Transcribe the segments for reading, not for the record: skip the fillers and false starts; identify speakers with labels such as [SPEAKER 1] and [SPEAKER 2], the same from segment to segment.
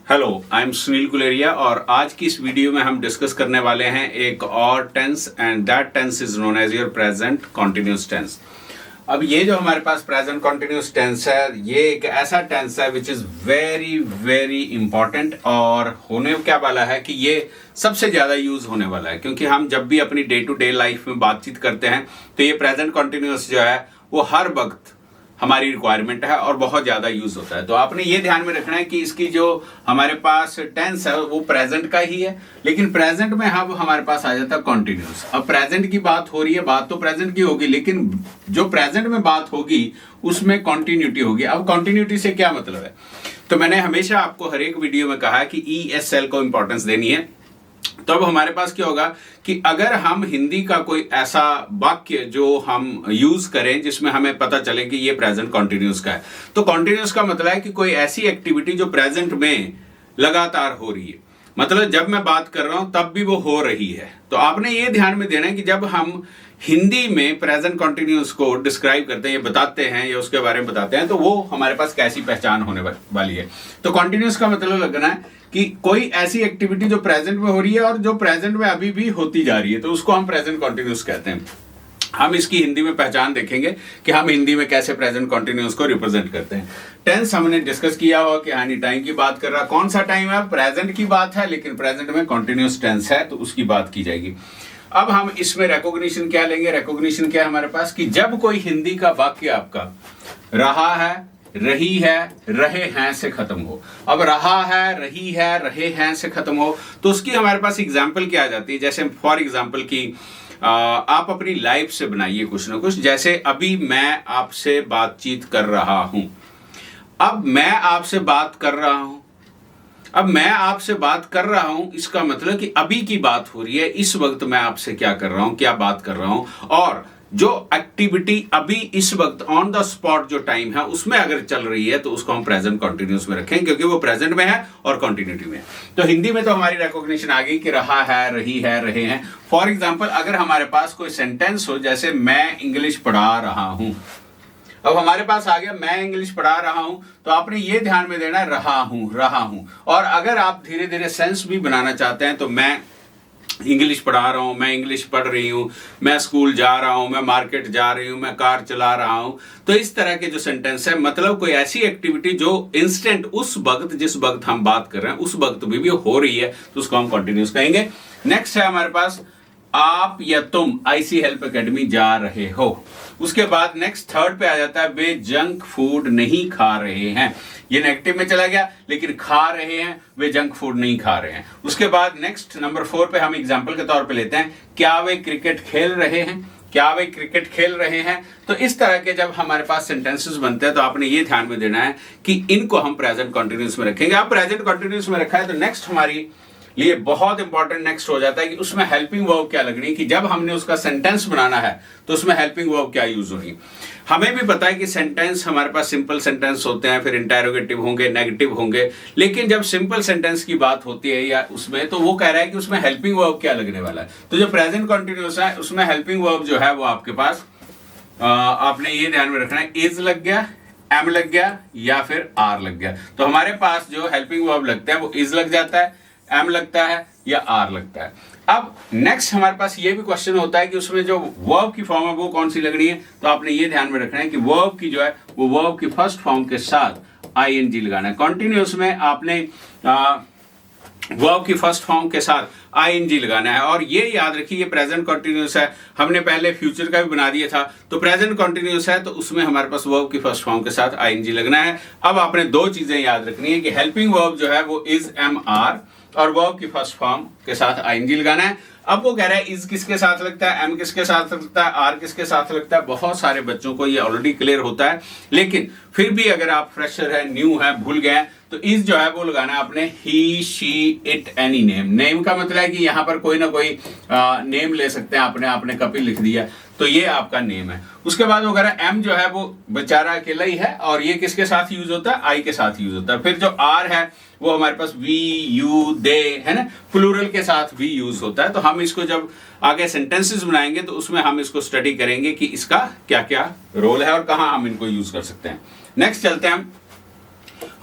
[SPEAKER 1] Hello, I am Sunil Guleria और आज की इस वीडियो में हम डिस्कस करने वाले हैं एक और tense and that tense is known as your present continuous tense. अब ये जो हमारे पास प्रेजेंट कॉन्टिन्यूस टेंस है, ये एक ऐसा टेंस है which is very very important और होने क्या वाला है कि ये सबसे ज़्यादा यूज होने वाला है, क्योंकि हम जब भी अपनी डे टू डे लाइफ में बातचीत करते हैं तो ये प्रेजेंट कॉन्टिन्यूस जो है वो हर वक्त हमारी रिक्वायरमेंट है और बहुत ज़्यादा यूज होता है। तो आपने ये ध्यान में रखना है कि इसकी जो हमारे पास टेंस है वो प्रेजेंट का ही है, लेकिन प्रेजेंट में अब हमारे पास आ जाता है कॉन्टिन्यूस। अब प्रेजेंट की बात हो रही है, बात तो प्रेजेंट की होगी, लेकिन जो प्रेजेंट में बात होगी उसमें कॉन्टिन्यूटी होगी। अब कॉन्टिन्यूटी से क्या मतलब है, तो मैंने हमेशा आपको हर एक वीडियो में कहा है कि ESL को इंपॉर्टेंस देनी है। तो अब हमारे पास क्या होगा कि अगर हम हिंदी का कोई ऐसा वाक्य जो हम यूज करें जिसमें हमें पता चले कि ये प्रेजेंट कॉन्टिन्यूस का है, तो कॉन्टिन्यूस का मतलब है कि कोई ऐसी एक्टिविटी जो प्रेजेंट में लगातार हो रही है, मतलब जब मैं बात कर रहा हूं तब भी वो हो रही है। तो आपने ये ध्यान में देना है कि जब हम हिंदी में प्रेजेंट कॉन्टिन्यूस को डिस्क्राइब करते हैं, ये बताते हैं या उसके बारे में बताते हैं, तो वो हमारे पास कैसी पहचान होने वाली है। तो कॉन्टिन्यूस का मतलब लगना है कि कोई ऐसी एक्टिविटी जो प्रेजेंट में हो रही है और जो प्रेजेंट में अभी भी होती जा रही है, तो उसको हम प्रेजेंट कॉन्टिन्यूस कहते हैं। हम इसकी हिंदी में पहचान देखेंगे कि हम हिंदी में कैसे प्रेजेंट कॉन्टिन्यूस को रिप्रेजेंट करते हैं। टेंस हमने डिस्कस किया हुआ कि हानि टाइम की बात कर रहा, कौन सा टाइम है, प्रेजेंट की बात है, लेकिन प्रेजेंट में कॉन्टिन्यूस टेंस है तो उसकी बात की जाएगी। अब हम इसमें रिकॉग्निशन क्या लेंगे, रिकॉग्निशन क्या है हमारे पास कि जब कोई हिंदी का वाक्य आपका रहा है, रही है, रहे हैं से खत्म हो। अब रहा है, रही है, रहे हैं से खत्म हो, तो उसकी हमारे पास एग्जाम्पल क्या आ जाती है। जैसे फॉर एग्जाम्पल की आप अपनी लाइफ से बनाइए कुछ ना कुछ। जैसे अभी मैं आपसे बातचीत कर रहा हूं, अब मैं आपसे बात कर रहा हूं, अब मैं आपसे बात कर रहा हूं, इसका मतलब कि अभी की बात हो रही है, इस वक्त मैं आपसे क्या कर रहा हूं, क्या बात कर रहा हूं, और जो एक्टिविटी अभी इस वक्त ऑन द स्पॉट जो टाइम है उसमें अगर चल रही है तो उसको हम प्रेजेंट कॉन्टिन्यूस में रखें, क्योंकि वो प्रेजेंट में है और कॉन्टिन्यूटी में है। तो हिंदी में तो हमारी रिकॉग्निशन आ गई कि रहा है, रही है, रहे हैं। फॉर एग्जाम्पल अगर हमारे पास कोई सेंटेंस हो, जैसे मैं इंग्लिश पढ़ा रहा हूं, अब हमारे पास आ गया मैं इंग्लिश पढ़ा रहा हूं, तो आपने ये ध्यान में देना है रहा हूं। और अगर आप धीरे धीरे सेंस भी बनाना चाहते हैं तो मैं इंग्लिश पढ़ा रहा हूं, मैं इंग्लिश पढ़ रही हूं, मैं स्कूल जा रहा हूं, मैं मार्केट जा रही हूं, मैं कार चला रहा हूं। तो इस तरह के जो सेंटेंस है, मतलब कोई ऐसी एक्टिविटी जो इंस्टेंट उस वक्त जिस वक्त हम बात कर रहे हैं उस वक्त भी हो रही है, तो उसको हम कंटिन्यूस कहेंगे। नेक्स्ट है हमारे पास आप या तुम IC हेल्प एकेडमी जा रहे हो। उसके बाद नेक्स्ट थर्ड पे आ जाता है वे जंक फूड नहीं खा रहे हैं। ये नेगेटिव में चला गया, लेकिन खा रहे हैं, वे जंक फूड नहीं खा रहे हैं। उसके बाद नेक्स्ट नंबर 4 पे हम एग्जांपल के तौर पे लेते हैं, क्या वे क्रिकेट खेल रहे हैं, क्या वे क्रिकेट खेल रहे हैं। तो इस तरह के जब हमारे पास सेंटेंसेस बनते हैं तो आपने ये ध्यान में देना है कि इनको हम प्रेजेंट कॉन्टिन्यूस में रखेंगे। आप प्रेजेंट कॉन्टिन्यूस में रखा है तो नेक्स्ट हमारी लिए बहुत इंपॉर्टेंट नेक्स्ट हो जाता है कि उसमें हेल्पिंग वर्ब क्या लगनी है, कि जब हमने उसका सेंटेंस बनाना है तो उसमें हेल्पिंग वर्ब क्या यूज होगी। हमें भी पता है कि सेंटेंस हमारे पास सिंपल सेंटेंस होते हैं, फिर इंटेरोगेटिव होंगे, नेगेटिव होंगे, लेकिन जब सिंपल सेंटेंस की बात होती है या उसमें, तो वो कह रहा है कि उसमें हेल्पिंग वर्ब क्या लगने वाला है। तो जो प्रेजेंट कॉन्टिन्यूस है उसमें हेल्पिंग वर्ब जो है वो आपके पास आपने ये ध्यान में रखना है, इज लग गया, एम लग गया या फिर आर लग गया। तो हमारे पास जो हेल्पिंग वर्ब लगता है वो इज लग जाता है, एम लगता है या आर लगता है। अब नेक्स्ट हमारे पास ये भी क्वेश्चन होता है कि उसमें जो वर्ब की फॉर्म है वो कौन सी लगनी है। तो आपने ये ध्यान में रखना है कि वर्ब की जो है वो वर्ब की फर्स्ट फॉर्म के साथ ING लगाना है। कॉन्टिन्यूस में आपने वर्ब की फर्स्ट फॉर्म के साथ ING लगाना है। और ये याद रखिए ये प्रेजेंट कॉन्टिन्यूस है, हमने पहले फ्यूचर का भी बना दिया था। तो प्रेजेंट कॉन्टिन्यूस है तो उसमें हमारे पास वर्ब की फर्स्ट फॉर्म के साथ ING लगना है। अब आपने दो चीजें याद रखनी है कि हेल्पिंग वर्ब जो है वो इज, एम, आर, और वर्ब की फर्स्ट फॉर्म के साथ ING लगाना है। अब वो कह रहा है इज किसके साथ लगता है, एम किसके साथ लगता है, आर किसके साथ लगता है। बहुत सारे बच्चों को ये ऑलरेडी क्लियर होता है, लेकिन फिर भी अगर आप फ्रेशर है, न्यू है, भूल गए हैं, तो इज जो है वो लगाना है आपने he, she, it, any name. Name का मतलब है कि यहाँ पर कोई ना कोई नेम ले सकते हैं। आपने कपिल लिख दिया तो ये आपका नेम है। उसके बाद वो कह रहा है एम जो है वो बेचारा अकेला ही है, और ये किसके साथ यूज होता है, आई के साथ यूज होता है। फिर जो आर है वो हमारे पास वी, यू, दे है ना, प्लूरल के साथ भी यूज होता है। तो हम इसको जब आगे सेंटेंसेस बनाएंगे तो उसमें हम इसको स्टडी करेंगे कि इसका क्या क्या रोल है और कहां हम इनको यूज कर सकते हैं। नेक्स्ट चलते हैं हम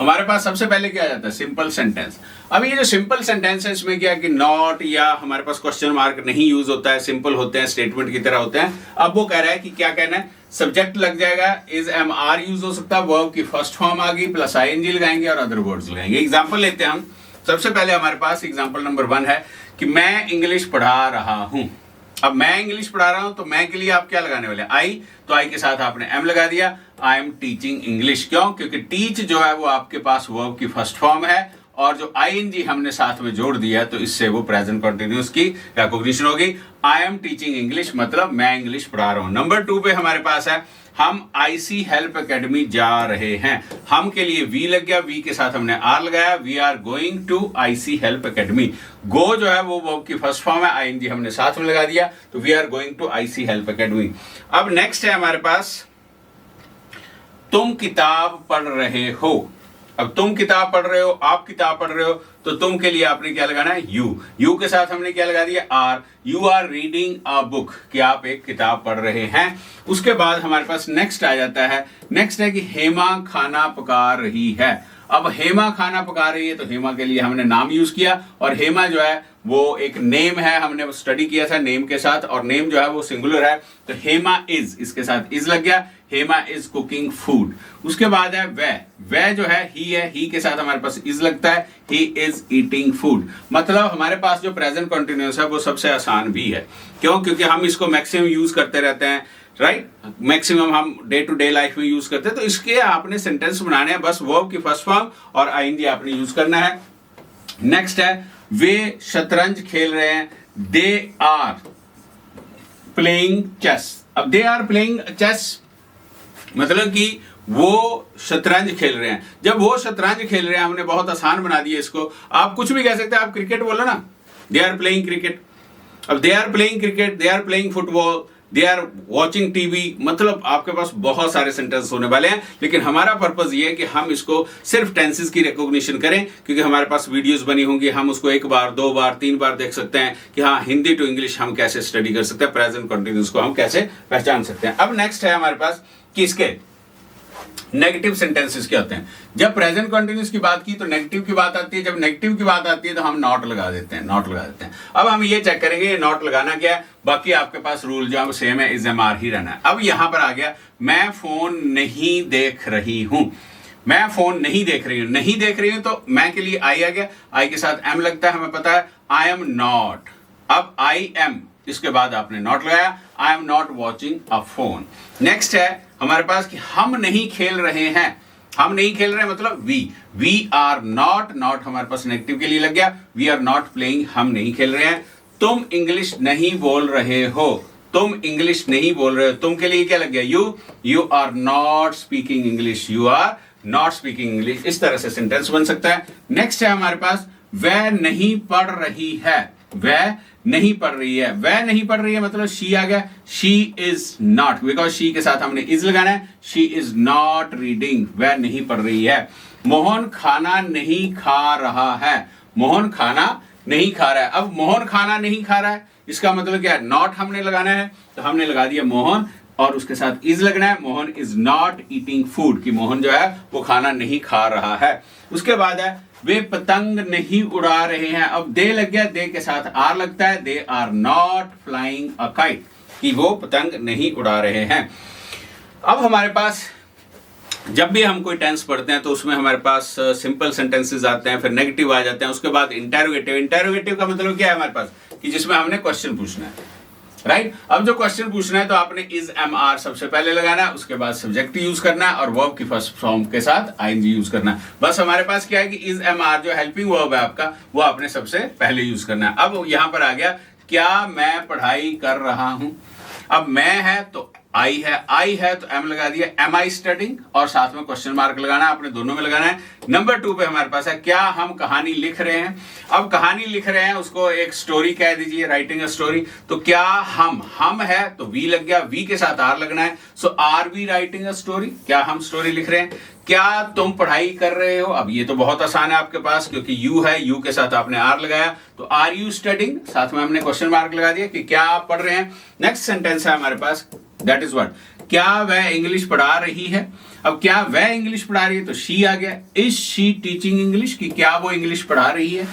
[SPEAKER 1] हमारे पास सबसे पहले क्या आ जाता है, सिंपल सेंटेंस। अब ये जो सिंपल सेंटेंस है इसमें क्या है कि नॉट या हमारे पास क्वेश्चन मार्क नहीं यूज होता है, सिंपल होते हैं, स्टेटमेंट की तरह होते हैं। अब वो कह रहा है कि क्या कहना है, सब्जेक्ट लग जाएगा, इज एम आर यूज हो सकता है, वर्ब की फर्स्ट फॉर्म आ गई, प्लस आईएनजी लगाएंगे और अदर वर्ड्स लगाएंगे। एग्जाम्पल लेते हैं हम। सबसे पहले हमारे पास एग्जाम्पल नंबर 1 है कि मैं इंग्लिश पढ़ा रहा हूं। अब मैं इंग्लिश पढ़ा रहा हूं तो मैं के लिए आप क्या लगाने वाले, आई, तो आई के साथ आपने एम लगा दिया। I am teaching English. क्यों? क्योंकि टीच जो है वो आपके पास वर्ब की फर्स्ट फॉर्म है और जो आईएनजी हमने साथ में जोड़ दिया तो इससे वो प्रेजेंट कंटिन्यूअस की रिकॉग्निशन होगी। आई एम टीचिंग इंग्लिश मतलब मैं इंग्लिश पढ़ा रहा हूं। नंबर 2 पे हमारे पास है हम आईसी हेल्प एकेडमी जा रहे हैं। हम के लिए वी लग गया, वी के साथ हमने आर लगाया, we are going to IC help academy. Go जो है वो वर्ब की फर्स्ट फॉर्म है, आईएनजी हमने साथ में लगा दिया तो we are going to IC help academy. अब नेक्स्ट है हमारे पास तुम किताब पढ़ रहे हो। अब तुम किताब पढ़ रहे हो, आप किताब पढ़ रहे हो, तो तुम के लिए आपने क्या लगाना है, यू। यू के साथ हमने क्या लगा दिया, are. You are reading a book, कि आप एक किताब पढ़ रहे हैं। उसके बाद हमारे पास नेक्स्ट आ जाता है, नेक्स्ट है कि हेमा खाना पका रही है। अब हेमा खाना पका रही है तो हेमा के लिए हमने नाम यूज किया और हेमा जो है वो एक नेम है, हमने स्टडी किया था नेम के साथ और नेम जो है वो सिंगुलर है तो हेमा इज, इसके साथ इज लग गया, हेमा इज कुकिंग फूड। उसके बाद है वह जो है ही के साथ हमारे पास इज लगता है, ही इज ईटिंग फूड। मतलब हमारे पास जो प्रेजेंट कंटिन्यूअस है वो सबसे आसान भी है। क्यों? क्योंकि हम इसको मैक्सिमम यूज करते रहते हैं, राइट, मैक्सिमम हम डे टू डे लाइफ में यूज करते हैं। तो इसके आपने सेंटेंस बनाने हैं, बस वर्ब की फर्स्ट फॉर्म और आईएनजी आपने यूज करना है। नेक्स्ट है वे शतरंज खेल रहे हैं, दे आर प्लेइंग चेस। अब दे आर प्लेइंग चेस मतलब कि वो शतरंज खेल रहे हैं। जब वो शतरंज खेल रहे हैं हमने बहुत आसान बना दिया इसको। आप कुछ भी कह सकते हैं, आप क्रिकेट बोलो ना, दे आर प्लेइंग क्रिकेट। अब they are playing cricket, they are playing football, they are watching TV. मतलब आपके पास बहुत सारे सेंटेंस होने वाले हैं, लेकिन हमारा पर्पज ये है कि हम इसको सिर्फ टेंसेस की रिकॉग्निशन करें, क्योंकि हमारे पास वीडियोस बनी होंगी, हम उसको 1 बार 2 बार 3 बार देख सकते हैं कि हाँ हिंदी टू इंग्लिश हम कैसे स्टडी कर सकते हैं, प्रेजेंट कंटिन्यूअस को हम कैसे पहचान सकते हैं। अब नेक्स्ट है हमारे पास किसके नेगेटिव सेंटेंसेस क्या होते हैं। जब प्रेजेंट कंटिन्यूअस की बात की तो नेगेटिव की बात आती है, जब नेगेटिव की बात आती है तो हम नॉट लगा देते हैं, नॉट लगा देते हैं। अब हम ये चेक करेंगे ये नॉट लगाना क्या है, बाकी आपके पास रूल जो सेम है, इज एम आर ही रहना है। अब यहां पर आ गया मैं फोन नहीं देख रही हूं, मैं फोन नहीं देख रही हूं, नहीं देख रही हूं तो मैं के लिए आई आ गया, आई के साथ एम लगता है, हमें पता है आई एम नॉट। अब आई एम इसके बाद आपने नॉट लगाया, I am not watching a phone. Next है हमारे पास कि हम नहीं खेल रहे हैं, हम नहीं खेल रहे हैं मतलब वी आर नॉट, नॉट हमारे पास नेगेटिव के लिए लग गया, वी आर नॉट प्लेइंग, हम नहीं खेल रहे हैं। तुम इंग्लिश नहीं बोल रहे हो, तुम इंग्लिश नहीं बोल रहे हो, तुम के लिए क्या लग गया, you are not speaking English, you are not speaking English. इस तरह से सेंटेंस बन सकता है। नेक्स्ट है हमारे पास वह नहीं पढ़ रही है, वह नहीं पढ़ रही है, वह नहीं पढ़ रही है मतलब शी आ गया, she is not, because she के साथ हमने इज लगाना है, शी इज नॉट रीडिंग, वह नहीं पढ़ रही है। मोहन खाना नहीं खा रहा है, मोहन खाना नहीं खा रहा है। अब मोहन खाना नहीं खा रहा है इसका मतलब क्या है, नॉट हमने लगाना है तो हमने लगा दिया मोहन और उसके साथ इज लगना है, Mohan is not eating food, कि मोहन जो है वो खाना नहीं खा रहा है। उसके बाद है वे पतंग नहीं उड़ा रहे हैं। अब दे लग गया, दे के साथ आर लगता है, they are not flying a kite, कि वो पतंग नहीं उड़ा रहे हैं। अब हमारे पास जब भी हम कोई टेंस पढ़ते हैं तो उसमें हमारे पास सिंपल सेंटेंसेस आते हैं, फिर नेगेटिव आ जाते हैं, उसके बाद इंटेरोगेटिव। इंटेरोगेटिव का मतलब क्या है हमारे पास, कि जिसमें हमने क्वेश्चन पूछना है, राइट। अब जो क्वेश्चन पूछना है तो आपने इज एम आर सबसे पहले लगाना है, उसके बाद सब्जेक्ट यूज करना है और वर्ब की फर्स्ट फॉर्म के साथ आईएनजी यूज करना है। बस हमारे पास क्या है कि इज एम आर जो हेल्पिंग वर्ब है आपका, वो आपने सबसे पहले यूज करना है। अब यहां पर आ गया क्या मैं पढ़ाई कर रहा हूं। अब मैं है तो आई है तो एम लगा दिया, एम आई स्टडिंग, और साथ में क्वेश्चन मार्क लगाना है, आपने दोनों में लगाना है। नंबर 2 पे हमारे पास है क्या हम कहानी लिख रहे हैं। अब कहानी लिख रहे हैं उसको एक स्टोरी कह दीजिए, राइटिंग अ स्टोरी। तो क्या हम है तो वी लग गया, वी के साथ आर लगना है, so are we writing a story, क्या हम स्टोरी लिख रहे हैं। क्या तुम पढ़ाई कर रहे हो, अब ये तो बहुत आसान है आपके पास क्योंकि यू है, यू के साथ आपने आर लगाया, तो आर यू स्टडिंग, साथ में हमने क्वेश्चन मार्क लगा दिया कि क्या आप पढ़ रहे हैं। नेक्स्ट सेंटेंस है हमारे पास, दैट इज व्हाट, क्या वह इंग्लिश पढ़ा रही है। अब क्या वह इंग्लिश पढ़ा रही है तो शी आ गया। इज शी टीचिंग इंग्लिश, कि क्या वो इंग्लिश पढ़ा रही है।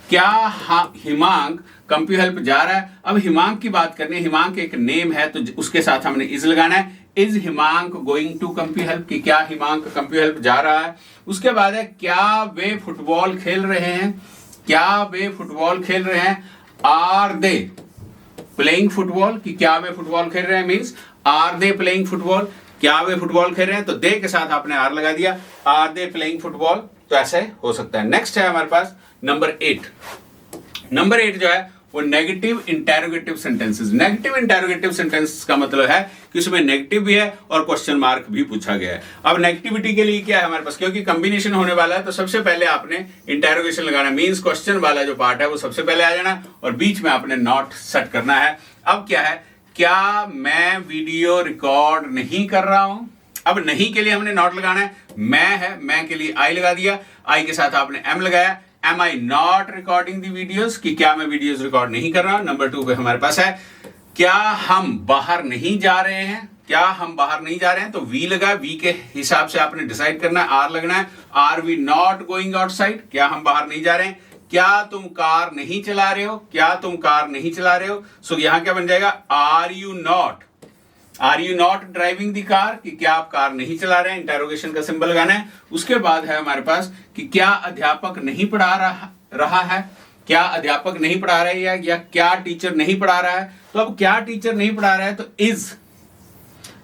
[SPEAKER 1] क्या हिमांक कंप्यू हेल्प जा रहा है। अब हिमांक की बात करनी है, हिमांक एक नेम है तो उसके साथ हमने इज लगाना है। Is Himank going to compu help, कि क्या हिमांक कंप्यू हेल्प जा रहा है। उसके बाद है क्या वे फुटबॉल खेल रहे हैं, क्या वे फुटबॉल खेल रहे हैं। आर दे प्लेइंग फुटबॉल, कि क्या वे फुटबॉल खेल रहे हैं, means are they playing football, क्या वे फुटबॉल खेल रहे हैं तो दे के साथ आपने आर लगा दिया, आर दे प्लेइंग फुटबॉल, तो ऐसे हो सकता है। नेक्स्ट है हमारे पास नंबर 8। नंबर 8 जो है वो negative interrogative sentences. Negative interrogative sentence का मतलब है कि उसमें नेगेटिव भी है और क्वेश्चन मार्क भी पूछा गया है। अब नेगेटिविटी के लिए क्या है हमारे पास, क्योंकि कॉम्बिनेशन होने वाला है तो सबसे पहले आपने इंटेरोगेशन लगाना, मींस क्वेश्चन वाला जो पार्ट है वो सबसे पहले आ जाना और बीच में आपने नॉट सेट करना है। अब क्या है, क्या मैं वीडियो रिकॉर्ड नहीं कर रहा हूं। अब नहीं के लिए हमने नॉट लगाना है, मैं है, मैं के लिए आई लगा दिया, आई के साथ आपने एम लगाया। Am I not recording the videos, कि क्या मैं वीडियोस रिकॉर्ड नहीं कर रहा। नंबर 2 पे हमारे पास है क्या हम बाहर नहीं जा रहे हैं, क्या हम बाहर नहीं जा रहे हैं तो वी लगा, वी के हिसाब से आपने डिसाइड करना है, आर लगना है। Are we not going outside, क्या हम बाहर नहीं जा रहे हैं। क्या तुम कार नहीं चला रहे हो, क्या तुम कार नहीं चला रहे हो। सो यहां क्या बन जाएगा, are you not driving the car, कि क्या आप कार नहीं चला रहे हैं, इंटेरोगेशन का सिंबल लगाना है। उसके बाद है हमारे पास कि क्या अध्यापक नहीं पढ़ा रहा है, क्या अध्यापक नहीं पढ़ा रहा है या क्या टीचर नहीं पढ़ा रहा है। तो अब क्या टीचर नहीं पढ़ा रहा है तो इज,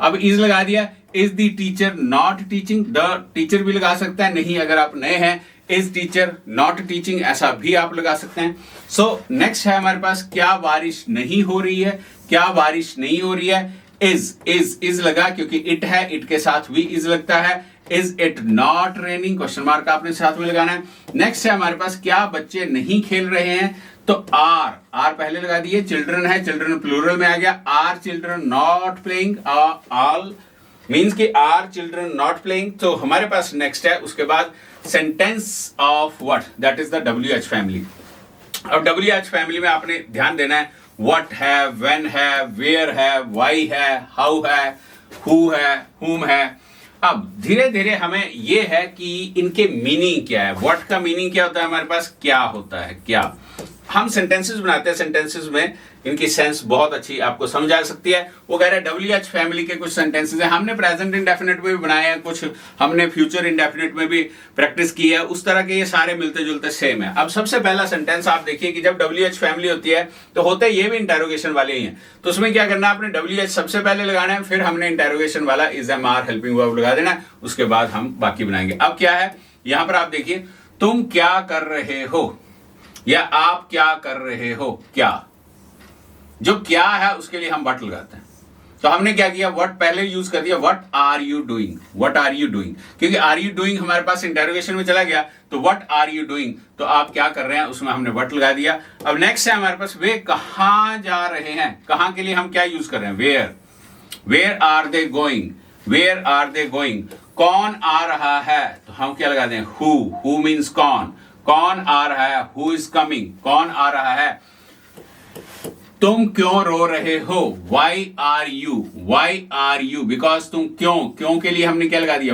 [SPEAKER 1] अब इज लगा दिया। Is the teacher not teaching, the teacher भी लगा सकता है, नहीं अगर आप नए हैं इज टीचर नॉट टीचिंग ऐसा भी आप लगा सकते हैं। सो नेक्स्ट है हमारे पास क्या बारिश नहीं हो रही है, क्या बारिश नहीं हो रही है। इज लगा क्योंकि इट है, इट के साथ भी इज लगता है। Is it not raining, question mark आपने साथ में लगाना है। नेक्स्ट है हमारे पास क्या बच्चे नहीं खेल रहे हैं तो आर पहले लगा दिए। चिल्ड्रन है, चिल्ड्रन प्लूरल में आ गया। Are children not playing, all means कि आर चिल्ड्रन नॉट प्लेइंग। तो हमारे पास नेक्स्ट है उसके बाद sentence of what, that is the WH family. अब WH फैमिली में आपने ध्यान देना है व्हाट है, व्हेन है, वेयर है, व्हाई है, हाउ है, हु है, हुम है। अब धीरे धीरे हमें यह है कि इनके मीनिंग क्या है। व्हाट का मीनिंग क्या होता है हमारे पास, क्या होता है, क्या। हम सेंटेंसेस बनाते हैं, सेंटेंसेस में इनकी सेंस बहुत अच्छी आपको समझ आ सकती है। वो कह रहे हैं WH फैमिली के कुछ सेंटेंसेस हैं, हमने प्रेजेंट इंडेफिनिट में भी बनाए हैं, कुछ हमने फ्यूचर इंडेफिनिट में भी प्रैक्टिस की है। उस तरह के ये सारे मिलते जुलते सेम है। अब सबसे पहला सेंटेंस आप देखिए कि जब WH फैमिली होती है तो होते ये भी इंटेरोगेशन वाले ही हैं। तो उसमें क्या करना है, आपने WH सबसे पहले लगाना है, फिर हमने इंटेरोगेशन वाला is am are helping verb लगा देना है, उसके बाद हम बाकी बनाएंगे। अब क्या है यहां पर आप देखिए, तुम क्या कर रहे हो या आप क्या कर रहे हो। क्या जो क्या है उसके लिए हम व्हाट लगाते हैं। तो हमने क्या किया, व्हाट पहले यूज कर दिया, what are you doing, what are you doing, क्योंकि आर यू डूइंग हमारे पास इंटेरोगेशन में चला गया। तो व्हाट आर यू डूइंग, तो आप क्या कर रहे हैं उसमें हमने व्हाट लगा दिया। अब नेक्स्ट है हमारे पास वे कहां जा रहे हैं, कहां के लिए हम क्या यूज कर रहे हैं, where, where are they going, where are they going. कौन आ रहा है तो हम क्या लगा दें, हु मीन्स कौन, कौन आ रहा है, हु इज कमिंग, कौन आ रहा है। तुम क्यों रो रहे हो, वाई आर यू, बिकॉज तुम क्यों के लिए हमने क्या लगा दिया,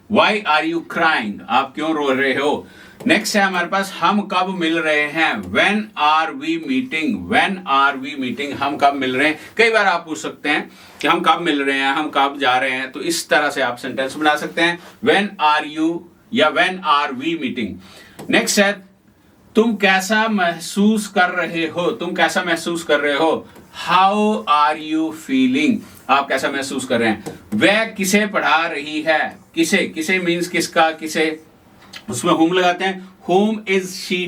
[SPEAKER 1] वाई आर यू क्राइंग, आप क्यों रो रहे हो। नेक्स्ट है हमारे पास हम कब मिल रहे हैं, व्हेन आर वी मीटिंग, हम कब मिल रहे हैं। कई बार आप पूछ सकते हैं कि हम कब मिल रहे हैं, हम कब जा रहे हैं, तो इस तरह से आप सेंटेंस बना सकते हैं, व्हेन आर यू या when are we meeting. Next है तुम कैसा महसूस कर रहे हो, तुम कैसा महसूस कर रहे हो, हाउ आर यू फीलिंग, आप कैसा महसूस कर रहे हैं। वह किसे पढ़ा रही है, किसे मीन्स किसका, किसे, उसमें हुम लगाते हैं, whom is she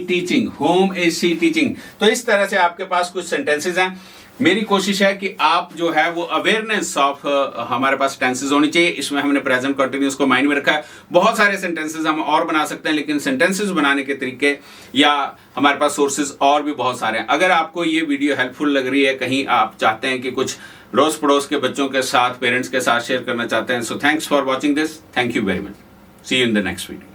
[SPEAKER 1] teaching। तो इस तरह से आपके पास कुछ सेंटेंसेस हैं। मेरी कोशिश है कि आप जो है वो अवेयरनेस ऑफ हमारे पास टेंसेस होनी चाहिए। इसमें हमने प्रेजेंट कंटिन्यूअस को माइंड में रखा है। बहुत सारे सेंटेंसेस हम और बना सकते हैं, लेकिन सेंटेंसेस बनाने के तरीके या हमारे पास सोर्सेज और भी बहुत सारे हैं। अगर आपको ये वीडियो हेल्पफुल लग रही है, कहीं आप चाहते हैं कि कुछ रोज पड़ोस के बच्चों के साथ, पेरेंट्स के साथ शेयर करना चाहते हैं, so thanks for watching this, thank you very much, see you in the next video.